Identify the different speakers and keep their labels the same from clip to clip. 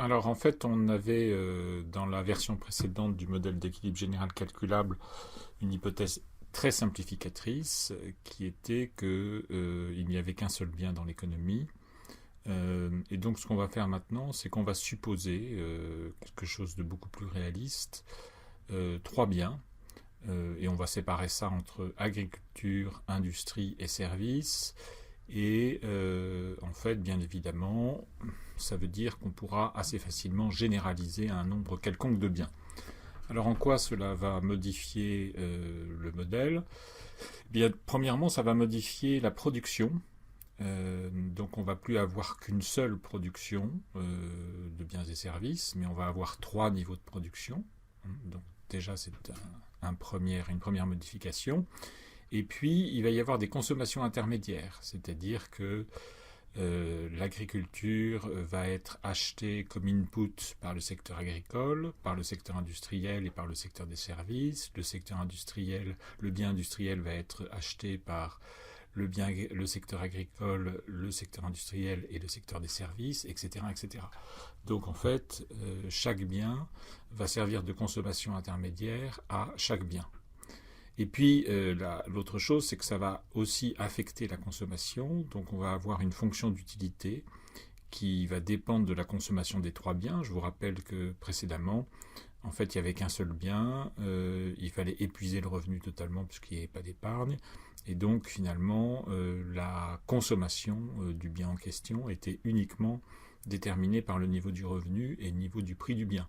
Speaker 1: Alors en fait, on avait dans la version précédente du modèle d'équilibre général calculable une hypothèse très simplificatrice qui était qu'il n'y avait qu'un seul bien dans l'économie. Et donc ce qu'on va faire maintenant, c'est qu'on va supposer quelque chose de beaucoup plus réaliste, trois biens, et on va séparer ça entre agriculture, industrie et services. Et en fait, bien évidemment, ça veut dire qu'on pourra assez facilement généraliser un nombre quelconque de biens. Alors en quoi cela va modifier le modèle? Eh bien, premièrement, ça va modifier la production. Donc on ne va plus avoir qu'une seule production de biens et services, mais on va avoir trois niveaux de production. Donc déjà, c'est une première modification. Et puis, il va y avoir des consommations intermédiaires, c'est-à-dire que l'agriculture va être achetée comme input par le secteur agricole, par le secteur industriel et par le secteur des services. Le secteur industriel, le bien industriel va être acheté par le secteur agricole, le secteur industriel et le secteur des services, etc., etc. Donc en fait, chaque bien va servir de consommation intermédiaire à chaque bien. Et puis, l'autre chose, c'est que ça va aussi affecter la consommation. Donc, on va avoir une fonction d'utilité qui va dépendre de la consommation des trois biens. Je vous rappelle que précédemment, en fait, il n'y avait qu'un seul bien. Il fallait épuiser le revenu totalement puisqu'il n'y avait pas d'épargne. Et donc, finalement, la consommation du bien en question était uniquement déterminée par le niveau du revenu et le niveau du prix du bien.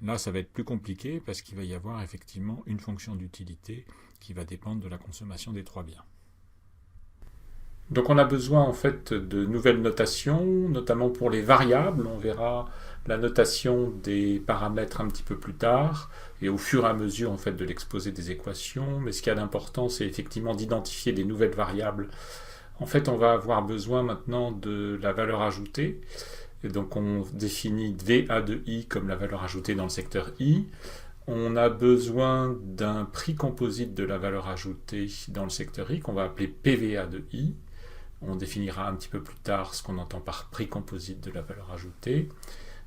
Speaker 1: Là, ça va être plus compliqué parce qu'il va y avoir effectivement une fonction d'utilité qui va dépendre de la consommation des trois biens. Donc on a besoin en fait de nouvelles notations, notamment pour les variables. On verra la notation des paramètres un petit peu plus tard et au fur et à mesure en fait de l'exposé des équations. Mais ce qu'il y a d'important, c'est effectivement d'identifier des nouvelles variables. En fait, on va avoir besoin maintenant de la valeur ajoutée. Et donc on définit VA de I comme la valeur ajoutée dans le secteur I. On a besoin d'un prix composite de la valeur ajoutée dans le secteur I qu'on va appeler PVA de I. On définira un petit peu plus tard ce qu'on entend par prix composite de la valeur ajoutée.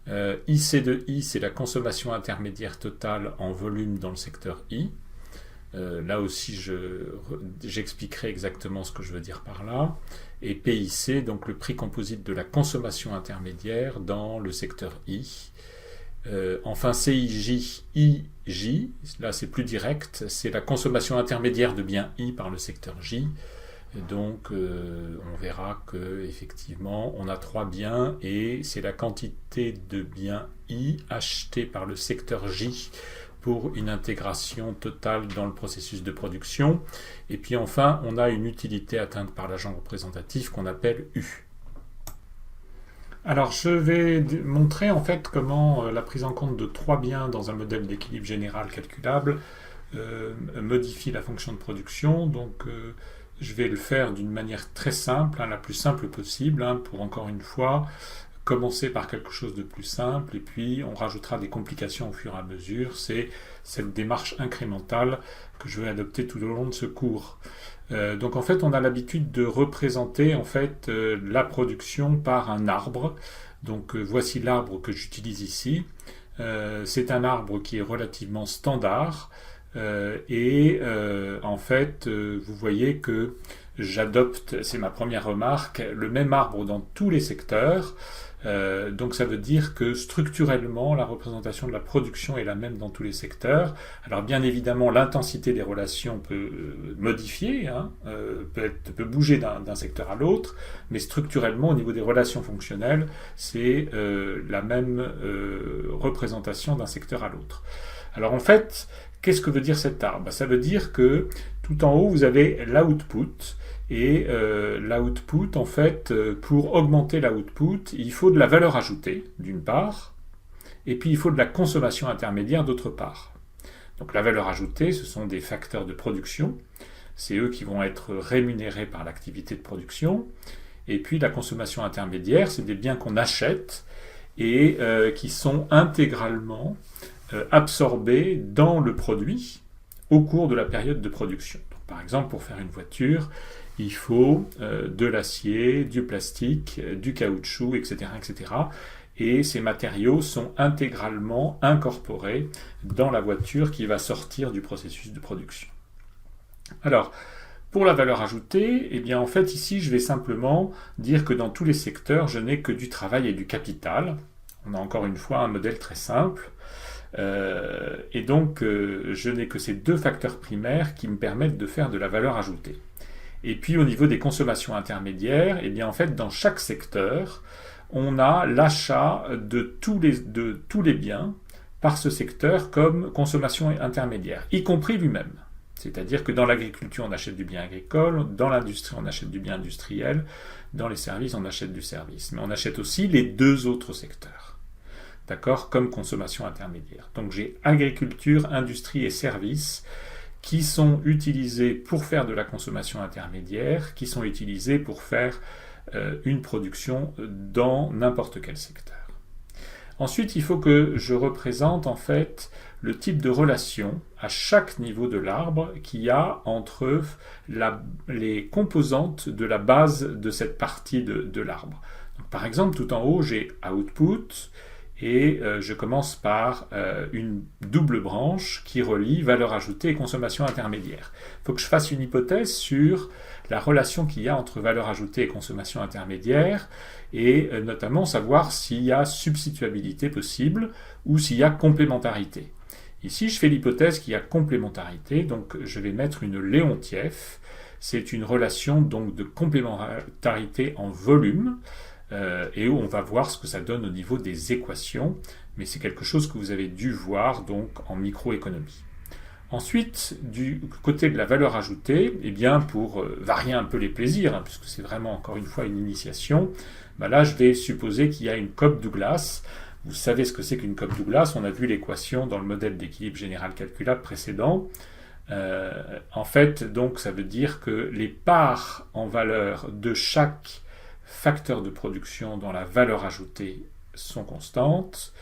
Speaker 1: IC de I, c'est la consommation intermédiaire totale en volume dans le secteur I. Là aussi, j'expliquerai exactement ce que je veux dire par là. Et PIC, donc le prix composite de la consommation intermédiaire dans le secteur I. Enfin, CIJ, IJ, là c'est plus direct, c'est la consommation intermédiaire de biens I par le secteur J. Et donc, on verra que effectivement, on a trois biens et c'est la quantité de biens I achetés par le secteur J pour une intégration totale dans le processus de production. Et puis enfin, on a une utilité atteinte par l'agent représentatif qu'on appelle U. Alors, je vais montrer en fait comment la prise en compte de trois biens dans un modèle d'équilibre général calculable modifie la fonction de production. Donc, je vais le faire d'une manière très simple, la plus simple possible, pour encore une fois commencer par quelque chose de plus simple et puis on rajoutera des complications au fur et à mesure. C'est cette démarche incrémentale que je vais adopter tout au long de ce cours. Donc en fait, on a l'habitude de représenter en fait la production par un arbre. Donc voici l'arbre que j'utilise ici. C'est un arbre qui est relativement standard. En fait, vous voyez que j'adopte, c'est ma première remarque, le même arbre dans tous les secteurs. Donc ça veut dire que structurellement, la représentation de la production est la même dans tous les secteurs. Alors bien évidemment, l'intensité des relations peut modifier, peut bouger d'un secteur à l'autre, mais structurellement, au niveau des relations fonctionnelles, c'est la même représentation d'un secteur à l'autre. Alors en fait, qu'est-ce que veut dire cet arbre? Ça veut dire que tout en haut, vous avez l'output. Et l'output, en fait, pour augmenter l'output, il faut de la valeur ajoutée, d'une part, et puis il faut de la consommation intermédiaire, d'autre part. Donc la valeur ajoutée, ce sont des facteurs de production. C'est eux qui vont être rémunérés par l'activité de production. Et puis la consommation intermédiaire, c'est des biens qu'on achète et qui sont intégralement absorbés dans le produit au cours de la période de production. Donc, par exemple, pour faire une voiture, il faut de l'acier, du plastique, du caoutchouc, etc., etc. et ces matériaux sont intégralement incorporés dans la voiture qui va sortir du processus de production. Alors, pour la valeur ajoutée, eh bien en fait ici je vais simplement dire que dans tous les secteurs je n'ai que du travail et du capital. On a encore une fois un modèle très simple. Et donc je n'ai que ces deux facteurs primaires qui me permettent de faire de la valeur ajoutée. Et puis au niveau des consommations intermédiaires, eh bien en fait dans chaque secteur, on a l'achat de tous les biens par ce secteur comme consommation intermédiaire, y compris lui-même. C'est-à-dire que dans l'agriculture, on achète du bien agricole, dans l'industrie, on achète du bien industriel, dans les services, on achète du service. Mais on achète aussi les deux autres secteurs, d'accord, comme consommation intermédiaire. Donc j'ai agriculture, industrie et services qui sont utilisés pour faire de la consommation intermédiaire, qui sont utilisés pour faire une production dans n'importe quel secteur. Ensuite, il faut que je représente en fait le type de relation à chaque niveau de l'arbre qu'il y a entre les composantes de la base de cette partie de l'arbre. Donc, par exemple, tout en haut, j'ai output et je commence par une double branche qui relie valeur ajoutée et consommation intermédiaire. Il faut que je fasse une hypothèse sur la relation qu'il y a entre valeur ajoutée et consommation intermédiaire et notamment savoir s'il y a substituabilité possible ou s'il y a complémentarité. Ici, je fais l'hypothèse qu'il y a complémentarité, donc je vais mettre une Léontief. C'est une relation donc de complémentarité en volume et où on va voir ce que ça donne au niveau des équations, mais c'est quelque chose que vous avez dû voir donc en microéconomie. Ensuite, du côté de la valeur ajoutée, eh bien pour varier un peu les plaisirs, puisque c'est vraiment encore une fois une initiation, là je vais supposer qu'il y a une Cobb-Douglas. Vous savez ce que c'est qu'une Cobb-Douglas, on a vu l'équation dans le modèle d'équilibre général calculable précédent. En fait, donc, ça veut dire que les parts en valeur de chaque facteur de production dans la valeur ajoutée sont constantes.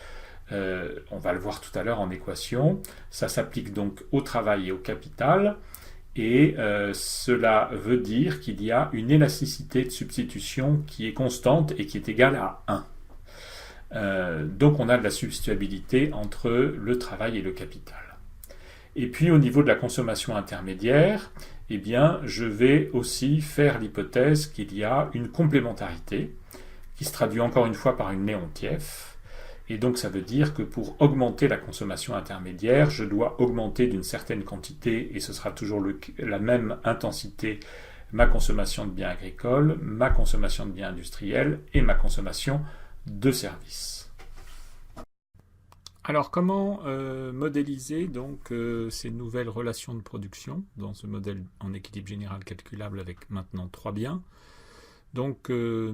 Speaker 1: On va le voir tout à l'heure en équation. Ça s'applique donc au travail et au capital. Et cela veut dire qu'il y a une élasticité de substitution qui est constante et qui est égale à 1. Donc on a de la substituabilité entre le travail et le capital. Et puis au niveau de la consommation intermédiaire, eh bien, je vais aussi faire l'hypothèse qu'il y a une complémentarité qui se traduit encore une fois par une Léontief. Et donc ça veut dire que pour augmenter la consommation intermédiaire, je dois augmenter d'une certaine quantité, et ce sera toujours la même intensité, ma consommation de biens agricoles, ma consommation de biens industriels et ma consommation de services. Alors comment modéliser donc ces nouvelles relations de production dans ce modèle en équilibre général calculable avec maintenant 3 biens. Donc je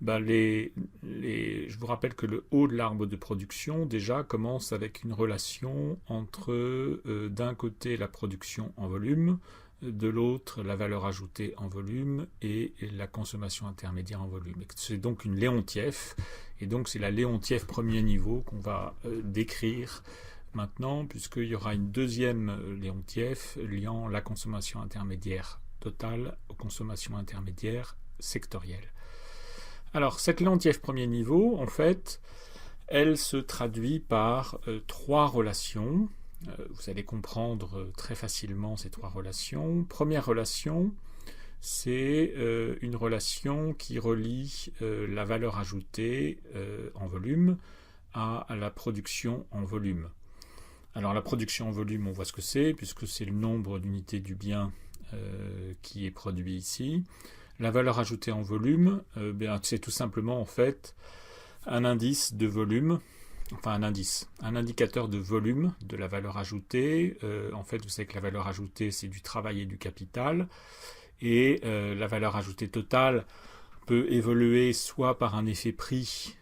Speaker 1: vous rappelle que le haut de l'arbre de production déjà commence avec une relation entre d'un côté la production en volume, de l'autre la valeur ajoutée en volume et la consommation intermédiaire en volume. C'est donc une Léontief, et donc c'est la Léontief premier niveau qu'on va décrire maintenant, puisqu'il y aura une deuxième Léontief liant la consommation intermédiaire totale aux consommations intermédiaires sectorielles. Alors cette Léontief premier niveau, en fait, elle se traduit par 3 relations. Vous allez comprendre très facilement ces 3 relations. Première relation, c'est une relation qui relie la valeur ajoutée en volume à la production en volume. Alors la production en volume, on voit ce que c'est, puisque c'est le nombre d'unités du bien qui est produit ici. La valeur ajoutée en volume, c'est tout simplement en fait un indice de volume. Enfin un indicateur de volume de la valeur ajoutée. En fait, vous savez que la valeur ajoutée, c'est du travail et du capital. Et la valeur ajoutée totale peut évoluer soit par un effet prix,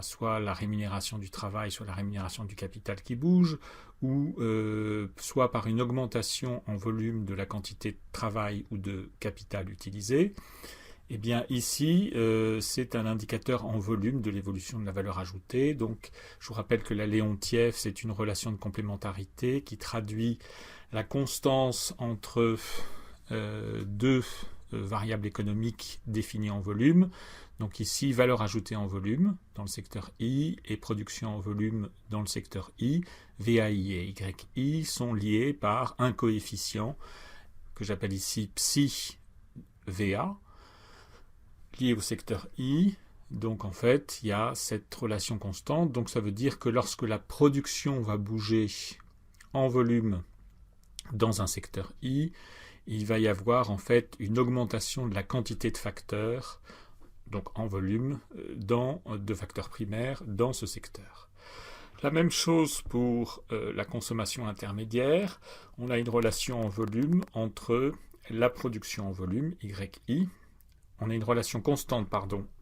Speaker 1: soit la rémunération du travail, soit la rémunération du capital qui bouge, ou soit par une augmentation en volume de la quantité de travail ou de capital utilisé. Eh bien ici, c'est un indicateur en volume de l'évolution de la valeur ajoutée. Donc je vous rappelle que la Léontief, c'est une relation de complémentarité qui traduit la constance entre deux variables économiques définies en volume. Donc ici, valeur ajoutée en volume dans le secteur I et production en volume dans le secteur I. VAI et YI sont liés par un coefficient que j'appelle ici psi VA, lié au secteur I. Donc en fait, il y a cette relation constante. Donc ça veut dire que lorsque la production va bouger en volume dans un secteur I, il va y avoir en fait une augmentation de la quantité de facteurs, donc en volume, de facteurs primaires dans ce secteur. La même chose pour la consommation intermédiaire. On a une relation en volume entre la production en volume, YI. On a une relation constante,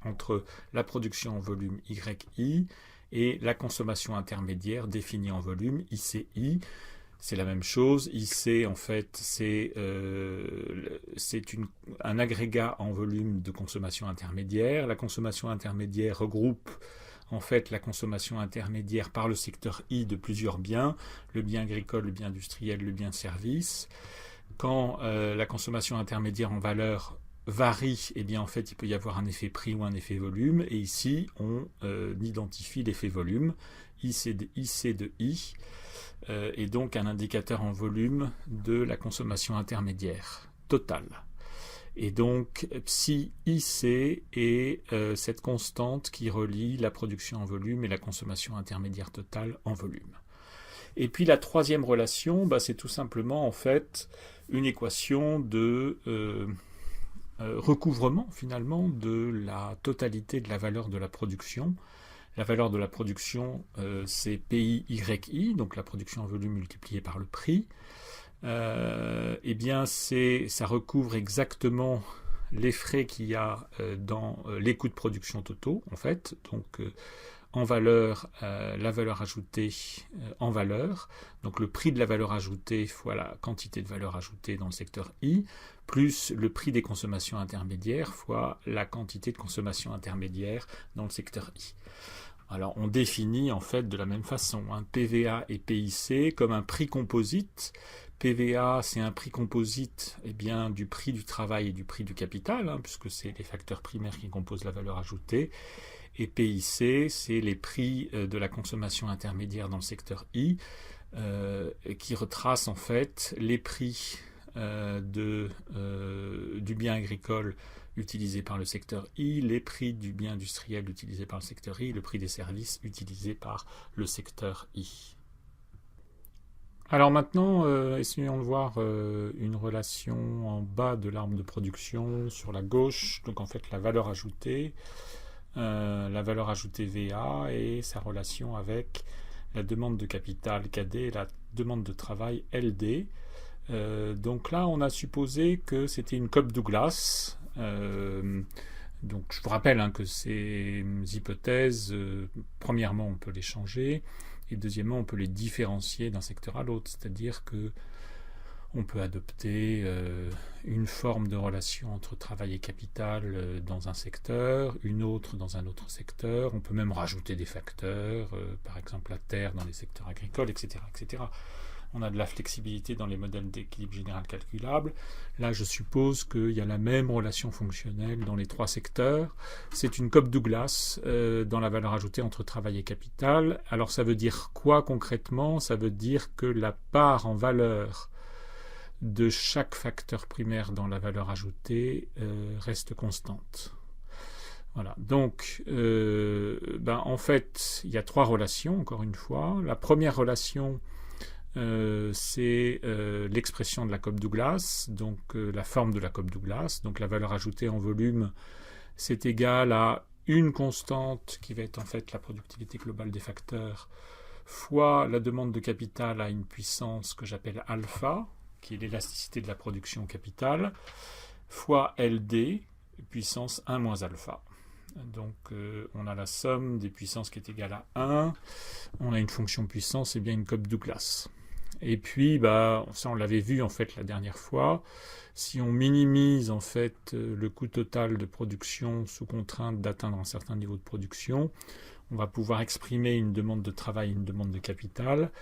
Speaker 1: entre la production en volume, YI, et la consommation intermédiaire définie en volume, ICI. C'est la même chose. IC, en fait, c'est un agrégat en volume de consommation intermédiaire. La consommation intermédiaire regroupe en fait la consommation intermédiaire par le secteur I de plusieurs biens, le bien agricole, le bien industriel, le bien service. Quand la consommation intermédiaire en valeur varie, eh bien en fait il peut y avoir un effet prix ou un effet volume, et ici on identifie l'effet volume, IC de I, et donc un indicateur en volume de la consommation intermédiaire totale. Et donc psi IC est cette constante qui relie la production en volume et la consommation intermédiaire totale en volume. Et puis la troisième relation, c'est tout simplement en fait une équation de recouvrement finalement de la totalité de la valeur de la production. La valeur de la production, c'est PI-YI, donc la production en volume multipliée par le prix. Eh bien, ça recouvre exactement les frais qu'il y a dans les coûts de production totaux, en fait. Donc, en valeur, la valeur ajoutée en valeur. Donc, le prix de la valeur ajoutée fois la quantité de valeur ajoutée dans le secteur I, plus le prix des consommations intermédiaires fois la quantité de consommation intermédiaire dans le secteur I. Alors, on définit en fait de la même façon PVA et PIC comme un prix composite. PVA, c'est un prix composite du prix du travail et du prix du capital, puisque c'est les facteurs primaires qui composent la valeur ajoutée. Et PIC, c'est les prix de la consommation intermédiaire dans le secteur I, qui retrace en fait les prix du bien agricole utilisé par le secteur I, les prix du bien industriel utilisé par le secteur I, le prix des services utilisés par le secteur I. Alors maintenant, essayons de voir une relation en bas de l'arbre de production sur la gauche, donc en fait la valeur ajoutée VA et sa relation avec la demande de capital KD et la demande de travail LD. Donc là, on a supposé que c'était une Cobb-Douglas. Donc je vous rappelle que ces hypothèses, premièrement, on peut les changer. Et deuxièmement, on peut les différencier d'un secteur à l'autre, c'est-à-dire que on peut adopter une forme de relation entre travail et capital dans un secteur, une autre dans un autre secteur. On peut même rajouter des facteurs, par exemple la terre dans les secteurs agricoles, etc., etc. On a de la flexibilité dans les modèles d'équilibre général calculable. Là, je suppose qu'il y a la même relation fonctionnelle dans les trois secteurs. C'est une Cobb-Douglas dans la valeur ajoutée entre travail et capital. Alors, ça veut dire quoi concrètement? Ça veut dire que la part en valeur de chaque facteur primaire dans la valeur ajoutée reste constante. Voilà. Donc, en fait, il y a trois relations, encore une fois. La première relation, c'est l'expression de la Cobb-Douglas, donc la forme de la Cobb-Douglas. Donc la valeur ajoutée en volume, c'est égal à une constante qui va être en fait la productivité globale des facteurs fois la demande de capital à une puissance que j'appelle alpha, qui est l'élasticité de la production capital, fois LD, puissance 1 moins alpha. Donc on a la somme des puissances qui est égale à 1. On a une fonction puissance, et bien une Cobb-Douglas. Et puis, ça on l'avait vu en fait la dernière fois, si on minimise en fait le coût total de production sous contrainte d'atteindre un certain niveau de production, on va pouvoir exprimer une demande de travail et une demande de capital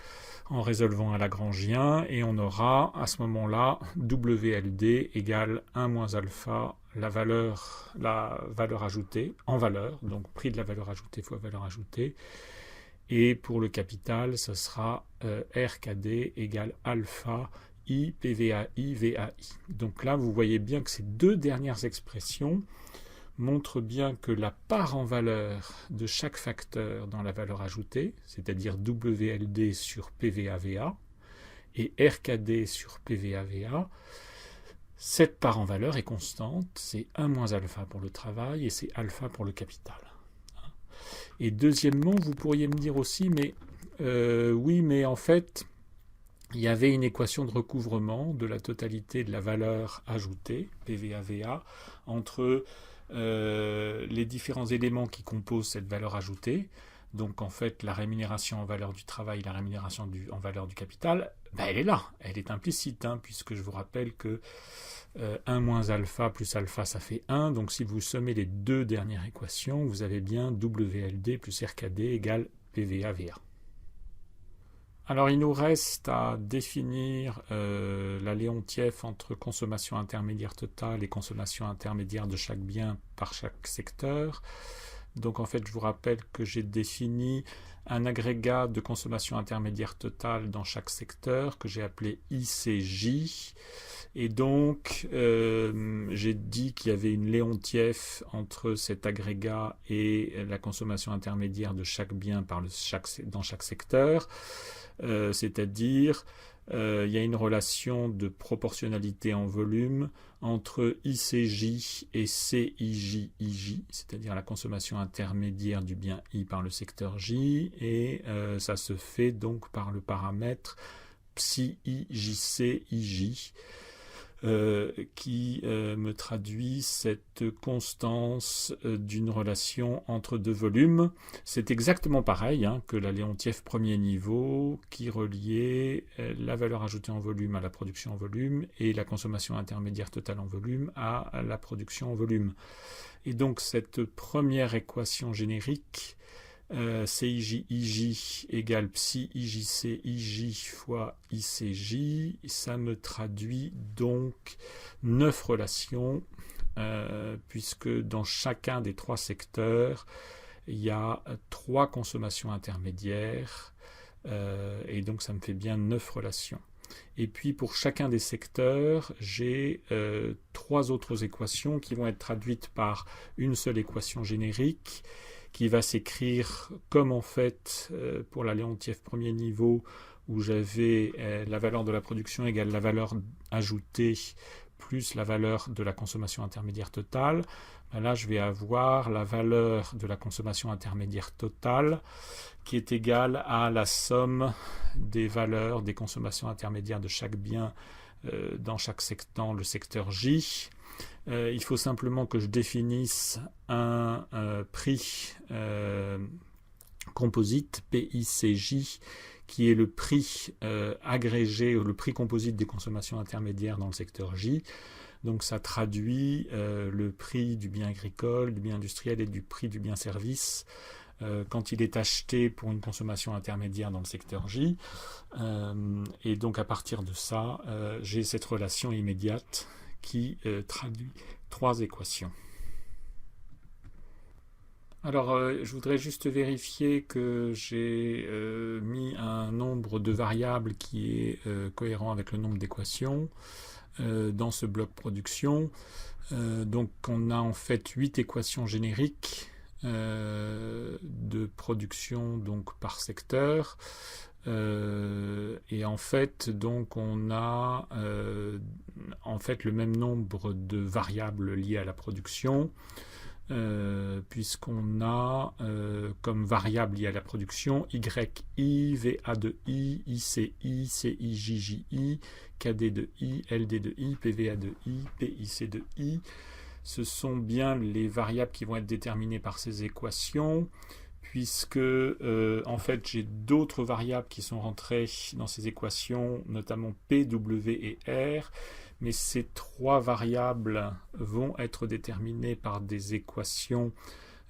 Speaker 1: en résolvant un lagrangien, et on aura à ce moment-là WLD égale 1 moins alpha la valeur ajoutée en valeur, donc prix de la valeur ajoutée fois valeur ajoutée. Et pour le capital, ce sera RKD égale alpha I PVAI VAI. Donc là, vous voyez bien que ces deux dernières expressions montrent bien que la part en valeur de chaque facteur dans la valeur ajoutée, c'est-à-dire WLD sur PVAVA et RKD sur PVAVA, cette part en valeur est constante, c'est 1 moins alpha pour le travail et c'est alpha pour le capital. Et deuxièmement, vous pourriez me dire aussi, mais oui, mais en fait, il y avait une équation de recouvrement de la totalité de la valeur ajoutée, PVAVA, entre les différents éléments qui composent cette valeur ajoutée. Donc en fait, la rémunération en valeur du travail, la rémunération en valeur du capital, elle est là, elle est implicite, puisque je vous rappelle que 1 moins alpha plus alpha, ça fait 1. Donc si vous sommez les deux dernières équations, vous avez bien WLD plus RKD égale PVAVA. Alors il nous reste à définir la Léontief entre consommation intermédiaire totale et consommation intermédiaire de chaque bien par chaque secteur. Donc en fait, je vous rappelle que j'ai défini un agrégat de consommation intermédiaire totale dans chaque secteur que j'ai appelé ICJ. Et donc, j'ai dit qu'il y avait une Léontief entre cet agrégat et la consommation intermédiaire de chaque bien dans chaque secteur. C'est-à-dire, il y a une relation de proportionnalité en volume entre ICJ et CIJ-IJ, c'est-à-dire la consommation intermédiaire du bien I par le secteur J, et ça se fait donc par le paramètre psi-IJC-IJ, qui me traduit cette constance d'une relation entre deux volumes. C'est exactement pareil que la Léontief premier niveau qui reliait la valeur ajoutée en volume à la production en volume et la consommation intermédiaire totale en volume à la production en volume. Et donc cette première équation générique, CIJ-IJ égale psi-IJC-IJ fois ICJ, ça me traduit donc 9 relations, puisque dans chacun des 3 secteurs, il y a 3 consommations intermédiaires, et donc ça me fait bien 9 relations. Et puis pour chacun des secteurs, j'ai 3 autres équations qui vont être traduites par une seule équation générique, qui va s'écrire comme en fait pour la Léontief premier niveau où j'avais la valeur de la production égale la valeur ajoutée plus la valeur de la consommation intermédiaire totale. Là, je vais avoir la valeur de la consommation intermédiaire totale qui est égale à la somme des valeurs des consommations intermédiaires de chaque bien dans le secteur J. Il faut simplement que je définisse un prix composite, PICJ, qui est le prix agrégé, ou le prix composite des consommations intermédiaires dans le secteur J. Donc ça traduit le prix du bien agricole, du bien industriel et du prix du bien service quand il est acheté pour une consommation intermédiaire dans le secteur J. Et donc à partir de ça, j'ai cette relation immédiate qui traduit 3 équations. Alors, je voudrais juste vérifier que j'ai mis un nombre de variables qui est cohérent avec le nombre d'équations dans ce bloc production. Donc, on a en fait 8 équations génériques de production donc, par secteur. Et en fait, donc, on a en fait le même nombre de variables liées à la production, puisqu'on a comme variable liée à la production YI, VA de I, ICI, CIJJI, KD de I, LD de I, PVA de I, PIC de I. Ce sont bien les variables qui vont être déterminées par ces équations, puisque en fait j'ai d'autres variables qui sont rentrées dans ces équations, notamment P, W et R, mais ces 3 variables vont être déterminées par des équations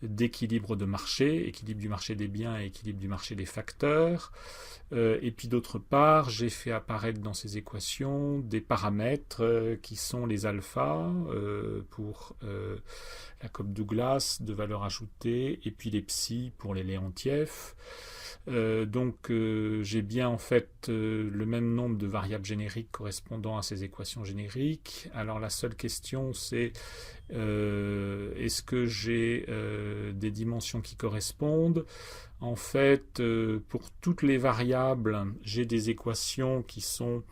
Speaker 1: d'équilibre de marché, équilibre du marché des biens et équilibre du marché des facteurs. Et puis d'autre part, j'ai fait apparaître dans ces équations des paramètres qui sont les alphas pour la Cobb-Douglas de valeur ajoutée et puis les psi pour les Leontief. Donc j'ai bien en fait le même nombre de variables génériques correspondant à ces équations génériques. Alors la seule question c'est est-ce que j'ai des dimensions qui correspondent? En fait, pour toutes les variables, j'ai des équations qui sont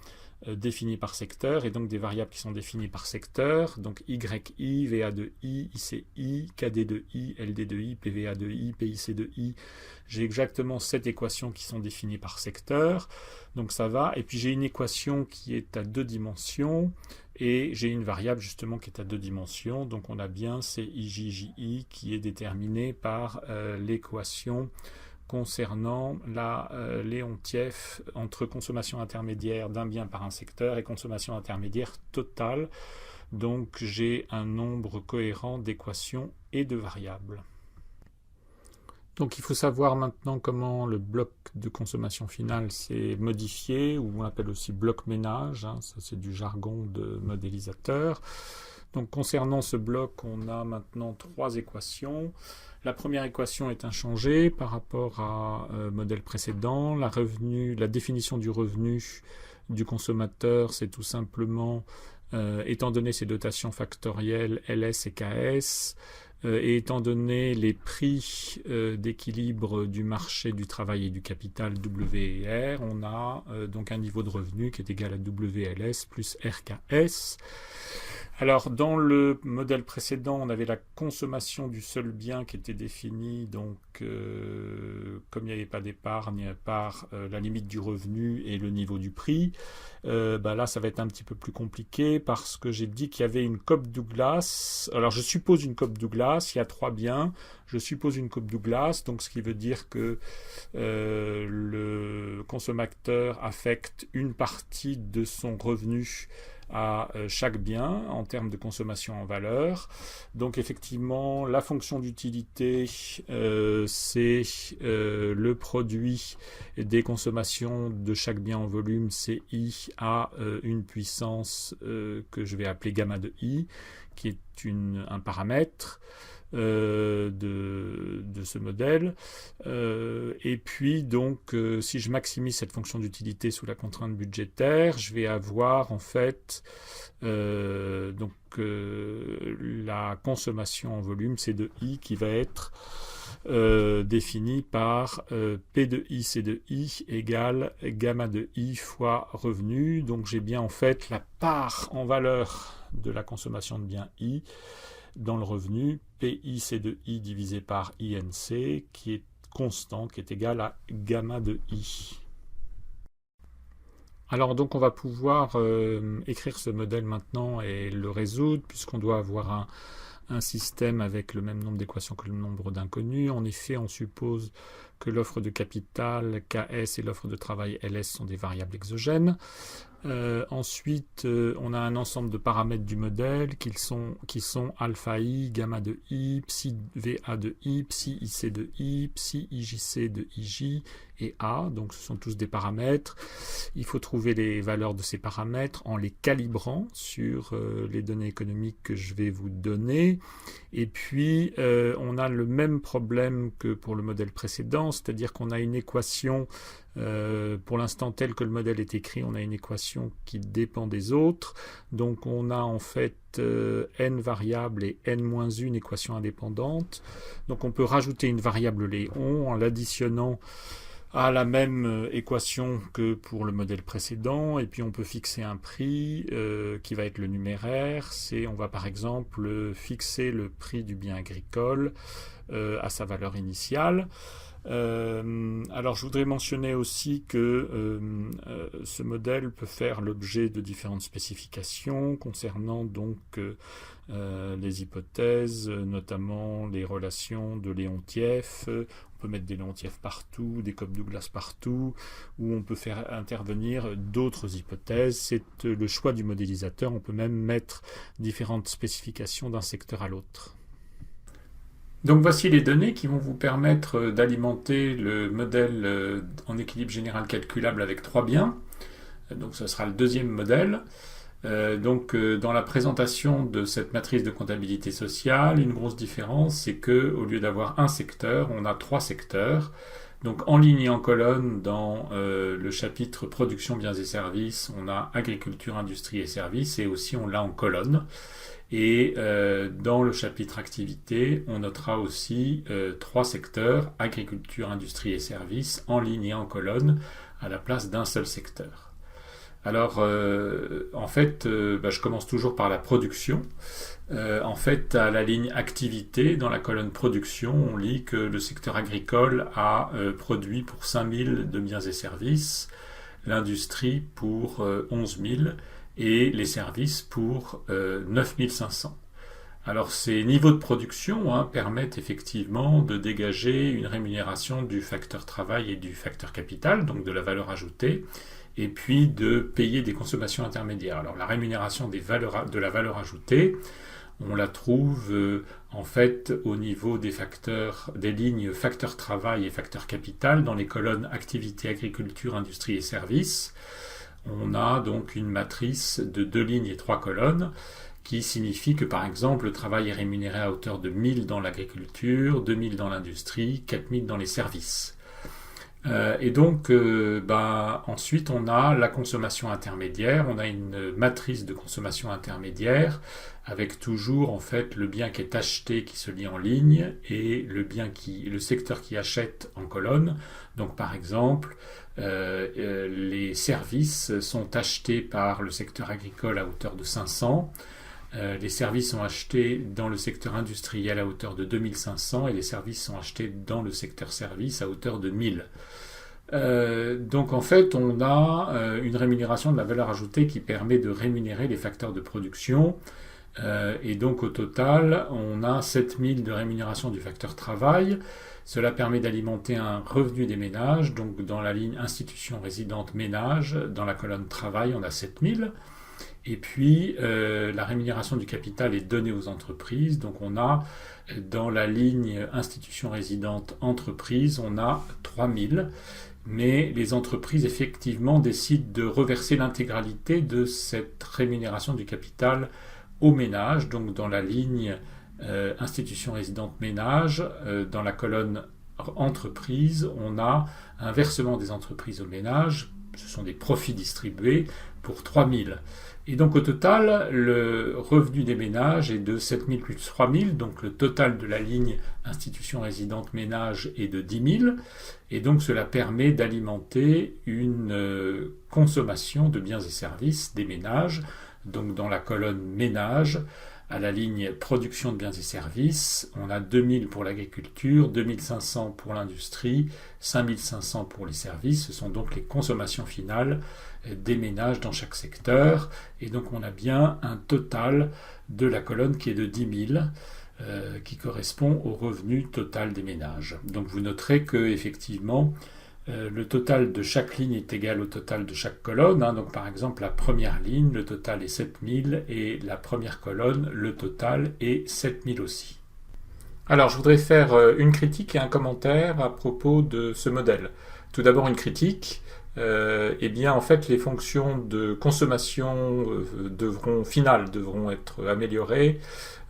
Speaker 1: définies par secteur, et donc des variables qui sont définies par secteur, donc YI, VA de I, ICI, KD de I, LD de I, PVA de I, PIC de I. J'ai exactement 7 équations qui sont définies par secteur, donc ça va. Et puis j'ai une équation qui est à 2 dimensions, et j'ai une variable justement qui est à 2 dimensions, donc on a bien CIJJI qui est déterminée par l'équation concernant la Leontief entre consommation intermédiaire d'un bien par un secteur et consommation intermédiaire totale. Donc j'ai un nombre cohérent d'équations et de variables. Donc il faut savoir maintenant comment le bloc de consommation finale s'est modifié, ou on l'appelle aussi bloc ménage, ça c'est du jargon de modélisateur. Donc concernant ce bloc, on a maintenant 3 équations. La première équation est inchangée par rapport à modèle précédent. La définition du revenu du consommateur, c'est tout simplement, étant donné ces dotations factorielles LS et KS, et étant donné les prix d'équilibre du marché du travail et du capital W et R, on a donc un niveau de revenu qui est égal à WLS plus RKS. Alors, dans le modèle précédent, on avait la consommation du seul bien qui était définie, donc comme il n'y avait pas d'épargne, par la limite du revenu et le niveau du prix. Là, ça va être un petit peu plus compliqué parce que j'ai dit qu'il y avait une Cobb-Douglas. Alors, je suppose une Cobb-Douglas, il y a 3 biens. Je suppose une Cobb-Douglas, donc ce qui veut dire que le consommateur affecte une partie de son revenu à chaque bien en termes de consommation en valeur. Donc effectivement, la fonction d'utilité, c'est le produit des consommations de chaque bien en volume, c'est I à une puissance que je vais appeler gamma de I, qui est un paramètre de ce modèle. Et puis donc si je maximise cette fonction d'utilité sous la contrainte budgétaire, je vais avoir en fait la consommation en volume C de I qui va être définie par P de I C de I égale gamma de I fois revenu. Donc j'ai bien en fait la part en valeur de la consommation de biens I dans le revenu, PIC de I divisé par INC, qui est constant, qui est égal à gamma de I. Alors donc on va pouvoir écrire ce modèle maintenant et le résoudre, puisqu'on doit avoir un système avec le même nombre d'équations que le nombre d'inconnus. En effet, on suppose que l'offre de capital KS et l'offre de travail LS sont des variables exogènes. Ensuite, on a un ensemble de paramètres du modèle qui sont alpha I, gamma de I, psi VA de I, psi IC de I, psi IJC de IJ et A. Donc ce sont tous des paramètres. Il faut trouver les valeurs de ces paramètres en les calibrant sur les données économiques que je vais vous donner. Et puis, on a le même problème que pour le modèle précédent, c'est-à-dire qu'on a une équation. Pour l'instant, tel que le modèle est écrit, on a une équation qui dépend des autres. Donc on a en fait n variables et n-1 équations indépendantes. Donc on peut rajouter une variable Léon en l'additionnant à la même équation que pour le modèle précédent, et puis on peut fixer un prix qui va être le numéraire. On va par exemple fixer le prix du bien agricole à sa valeur initiale. Alors je voudrais mentionner aussi que ce modèle peut faire l'objet de différentes spécifications concernant donc les hypothèses, notamment les relations de Leontief. On peut mettre des Leontief partout, des Cobb-Douglas partout, ou on peut faire intervenir d'autres hypothèses. C'est le choix du modélisateur. On peut même mettre différentes spécifications d'un secteur à l'autre. Donc voici les données qui vont vous permettre d'alimenter le modèle en équilibre général calculable avec 3 biens. Donc ce sera le deuxième modèle. Dans la présentation de cette matrice de comptabilité sociale, une grosse différence, c'est que au lieu d'avoir un secteur, on a 3 secteurs. Donc en ligne et en colonne, dans le chapitre production, biens et services, on a agriculture, industrie et services, et aussi on l'a en colonne. Et dans le chapitre activité, on notera aussi 3 secteurs, agriculture, industrie et services, en ligne et en colonne, à la place d'un seul secteur. Alors, je commence toujours par la production. À la ligne activité, dans la colonne production, on lit que le secteur agricole a produit pour 5000 de biens et services, l'industrie pour 11 000 et les services pour 9500. Alors ces niveaux de production permettent effectivement de dégager une rémunération du facteur travail et du facteur capital, donc de la valeur ajoutée, et puis de payer des consommations intermédiaires. Alors la rémunération de la valeur ajoutée, on la trouve au niveau des lignes facteur travail et facteur capital dans les colonnes activité, agriculture, industrie et services. On a donc une matrice de 2 lignes et 3 colonnes qui signifie que par exemple le travail est rémunéré à hauteur de 1000 dans l'agriculture, 2000 dans l'industrie, 4000 dans les services. Ensuite on a la consommation intermédiaire, on a une matrice de consommation intermédiaire avec toujours le bien qui est acheté qui se lit en ligne et le secteur qui achète en colonne. Donc par exemple les services sont achetés par le secteur agricole à hauteur de 500. Les services sont achetés dans le secteur industriel à hauteur de 2500 et les services sont achetés dans le secteur service à hauteur de 1000. On a une rémunération de la valeur ajoutée qui permet de rémunérer les facteurs de production. Et donc au total, on a 7000 de rémunération du facteur travail. Cela permet d'alimenter un revenu des ménages. Donc dans la ligne institution résidente ménage, dans la colonne travail, on a 7000. Et puis, la rémunération du capital est donnée aux entreprises. Donc, on a, dans la ligne institution résidente entreprise, on a 3000. Mais les entreprises, effectivement, décident de reverser l'intégralité de cette rémunération du capital aux ménages. Donc, dans la ligne institution résidente ménage, dans la colonne entreprise, on a un versement des entreprises aux ménages. Ce sont des profits distribués pour 3000. Et donc au total, le revenu des ménages est de 7000 plus 3000, donc le total de la ligne institution résidente ménage est de 10 000, et donc cela permet d'alimenter une consommation de biens et services des ménages. Donc dans la colonne ménage, à la ligne production de biens et services, on a 2000 pour l'agriculture, 2500 pour l'industrie, 5500 pour les services. Ce sont donc les consommations finales des ménages dans chaque secteur. Et donc on a bien un total de la colonne qui est de 10 000, qui correspond au revenu total des ménages. Donc vous noterez que effectivement, le total de chaque ligne est égal au total de chaque colonne. Donc par exemple, la première ligne, le total est 7000 et la première colonne, le total est 7000 aussi. Alors je voudrais faire une critique et un commentaire à propos de ce modèle. Tout d'abord une critique. Les fonctions de consommation finales devront être améliorées.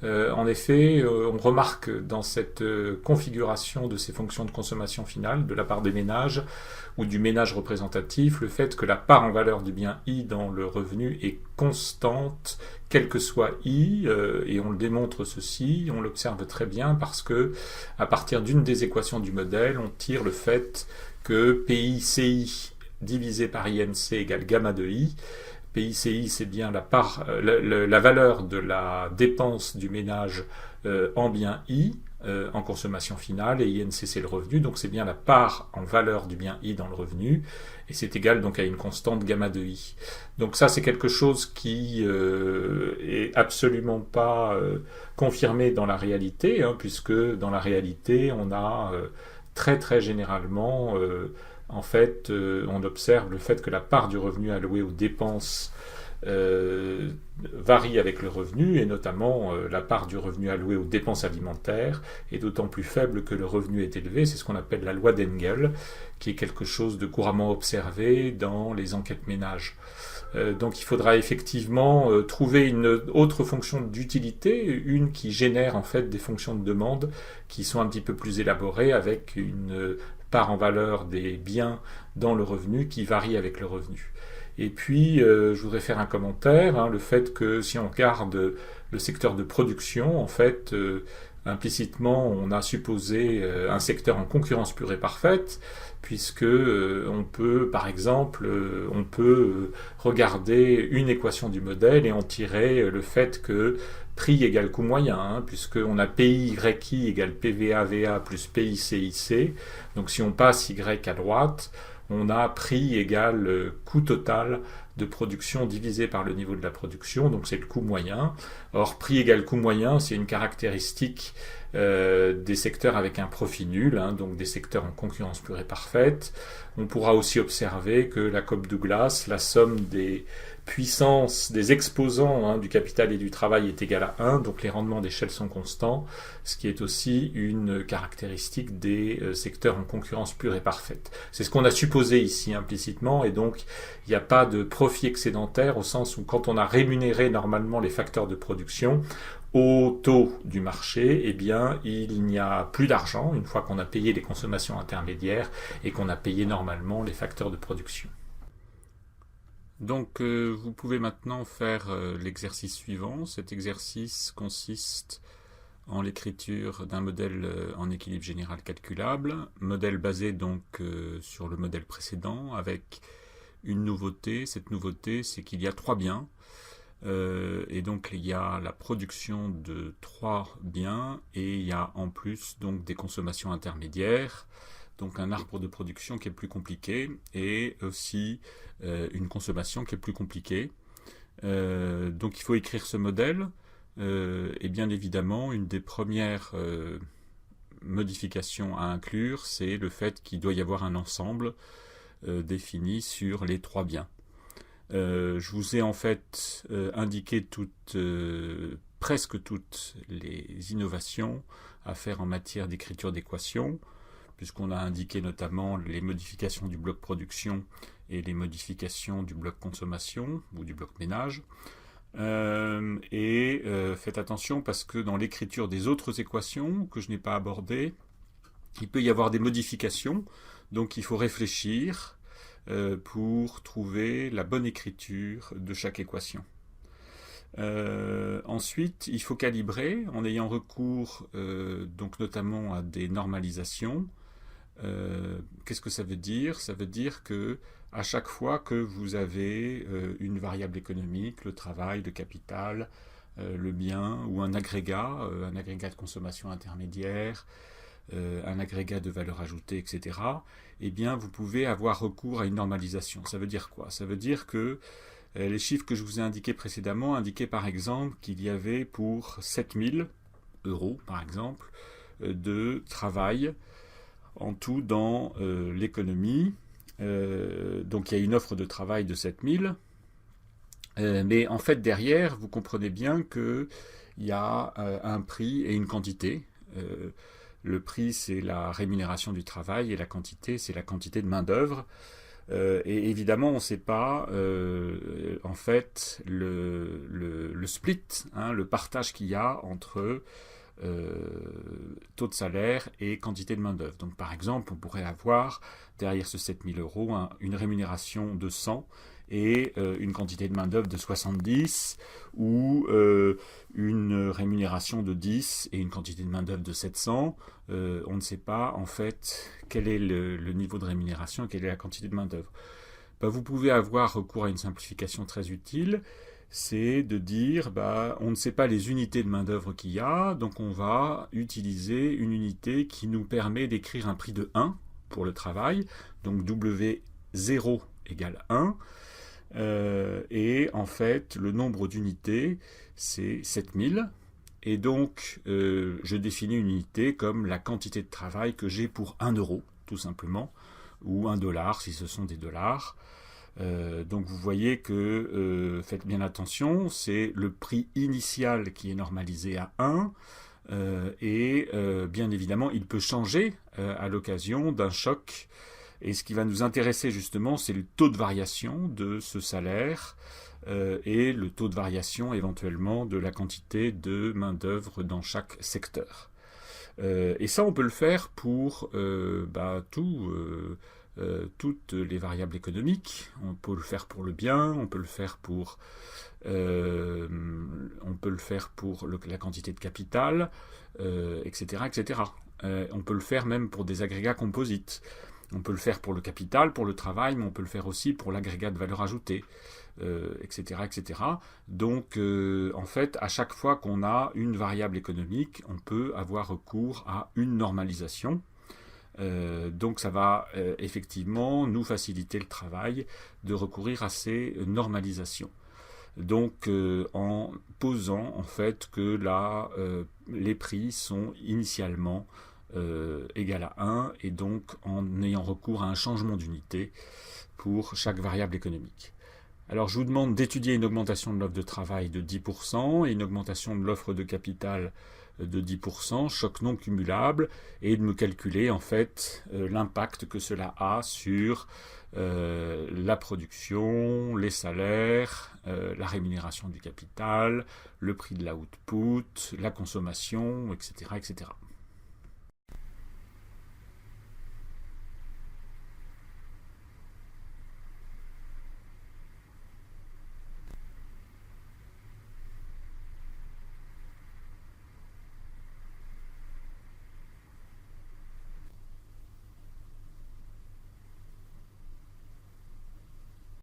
Speaker 1: En effet, on remarque dans cette configuration de ces fonctions de consommation finale de la part des ménages ou du ménage représentatif, le fait que la part en valeur du bien I dans le revenu est constante, quel que soit I, et on le démontre ceci, on l'observe très bien parce que à partir d'une des équations du modèle, on tire le fait que PI-CI divisé par INC égale gamma de I. PICI, c'est bien la valeur de la dépense du ménage en bien I, en consommation finale, et INC, c'est le revenu, donc c'est bien la part en valeur du bien I dans le revenu, et c'est égal donc à une constante gamma de I. Donc ça, c'est quelque chose qui est absolument pas confirmé dans la réalité, puisque dans la réalité, on a très très généralement... on observe le fait que la part du revenu alloué aux dépenses varie avec le revenu, et notamment la part du revenu alloué aux dépenses alimentaires est d'autant plus faible que le revenu est élevé. C'est ce qu'on appelle la loi d'Engel, qui est quelque chose de couramment observé dans les enquêtes ménages. Donc il faudra effectivement trouver une autre fonction d'utilité, une qui génère en fait des fonctions de demande qui sont un petit peu plus élaborées, avec une part en valeur des biens dans le revenu qui varie avec le revenu. Et puis, je voudrais faire un commentaire, le fait que si on regarde le secteur de production, en fait, implicitement, on a supposé un secteur en concurrence pure et parfaite, puisque on peut, par exemple, regarder une équation du modèle et en tirer le fait que prix égale coût moyen, puisqu'on a PIYI égale PVA-VA plus PICIC. Donc si on passe Y à droite, on a prix égale coût total de production divisé par le niveau de la production, donc c'est le coût moyen. Or, prix égale coût moyen, c'est une caractéristique des secteurs avec un profit nul, donc des secteurs en concurrence pure et parfaite. On pourra aussi observer que la Cobb-Douglas, la somme des puissances des exposants du capital et du travail est égale à 1, donc les rendements d'échelle sont constants, ce qui est aussi une caractéristique des secteurs en concurrence pure et parfaite. C'est ce qu'on a supposé ici implicitement, et donc il n'y a pas de profit excédentaire au sens où quand on a rémunéré normalement les facteurs de production au taux du marché, eh bien il n'y a plus d'argent une fois qu'on a payé les consommations intermédiaires et qu'on a payé normalement les facteurs de production. Donc vous pouvez maintenant faire l'exercice suivant. Cet exercice consiste en l'écriture d'un modèle en équilibre général calculable, modèle basé donc sur le modèle précédent, avec une nouveauté. Cette nouveauté, c'est qu'il y a 3 biens, et donc il y a la production de 3 biens, et il y a en plus donc des consommations intermédiaires, donc un arbre de production qui est plus compliqué, et aussi une consommation qui est plus compliquée. Donc il faut écrire ce modèle, et bien évidemment une des premières modifications à inclure, c'est le fait qu'il doit y avoir un ensemble défini sur les 3 biens. Je vous ai en fait indiqué presque toutes les innovations à faire en matière d'écriture d'équations, puisqu'on a indiqué notamment les modifications du bloc production et les modifications du bloc consommation ou du bloc ménage. Faites attention parce que dans l'écriture des autres équations que je n'ai pas abordées, il peut y avoir des modifications, donc il faut réfléchir pour trouver la bonne écriture de chaque équation. Ensuite, il faut calibrer en ayant recours donc notamment à des normalisations. Qu'est-ce que ça veut dire? Ça veut dire que à chaque fois que vous avez une variable économique, le travail, le capital, le bien, ou un agrégat de consommation intermédiaire, un agrégat de valeur ajoutée, etc., eh bien vous pouvez avoir recours à une normalisation. Ça veut dire quoi? Ça veut dire que les chiffres que je vous ai indiqués précédemment indiquaient par exemple qu'il y avait pour 7000 euros, par exemple, de travail en tout dans l'économie. Donc il y a une offre de travail de 7000, mais en fait derrière, vous comprenez bien qu'il y a un prix et une quantité. Le prix, c'est la rémunération du travail, et la quantité, c'est la quantité de main-d'œuvre. Et évidemment, on ne sait pas en fait le split, le partage qu'il y a entre taux de salaire et quantité de main-d'œuvre. Donc par exemple, on pourrait avoir derrière ce 7000 euros une rémunération de 100 et une quantité de main-d'œuvre de 70, ou une rémunération de 10 et une quantité de main-d'œuvre de 700. On ne sait pas en fait quel est le niveau de rémunération et quelle est la quantité de main-d'œuvre. Vous pouvez avoir recours à une simplification très utile, c'est de dire on ne sait pas les unités de main-d'œuvre qu'il y a, donc on va utiliser une unité qui nous permet d'écrire un prix de 1 pour le travail, donc W0 égale 1. Et en fait, le nombre d'unités, c'est 7000. Et donc, je définis une unité comme la quantité de travail que j'ai pour 1 euro, tout simplement, ou 1 dollar si ce sont des dollars. Donc vous voyez que, faites bien attention, c'est le prix initial qui est normalisé à 1, et bien évidemment il peut changer à l'occasion d'un choc. Et ce qui va nous intéresser justement, c'est le taux de variation de ce salaire et le taux de variation éventuellement de la quantité de main-d'œuvre dans chaque secteur. Et ça, on peut le faire pour toutes les variables économiques. On peut le faire pour le bien, on peut le faire pour la quantité de capital, etc., etc. On peut le faire même pour des agrégats composites. On peut le faire pour le capital, pour le travail, mais on peut le faire aussi pour l'agrégat de valeur ajoutée, etc., etc. Donc, en fait, à chaque fois qu'on a une variable économique, on peut avoir recours à une normalisation. Donc, ça va effectivement nous faciliter le travail de recourir à ces normalisations. Donc, en posant en fait que les prix sont initialement égal à 1, et donc en ayant recours à un changement d'unité pour chaque variable économique. Alors je vous demande d'étudier une augmentation de l'offre de travail de 10% et une augmentation de l'offre de capital de 10%, choc non cumulable, et de me calculer en fait l'impact que cela a sur la production, les salaires, la rémunération du capital, le prix de l'output, la consommation, etc., etc.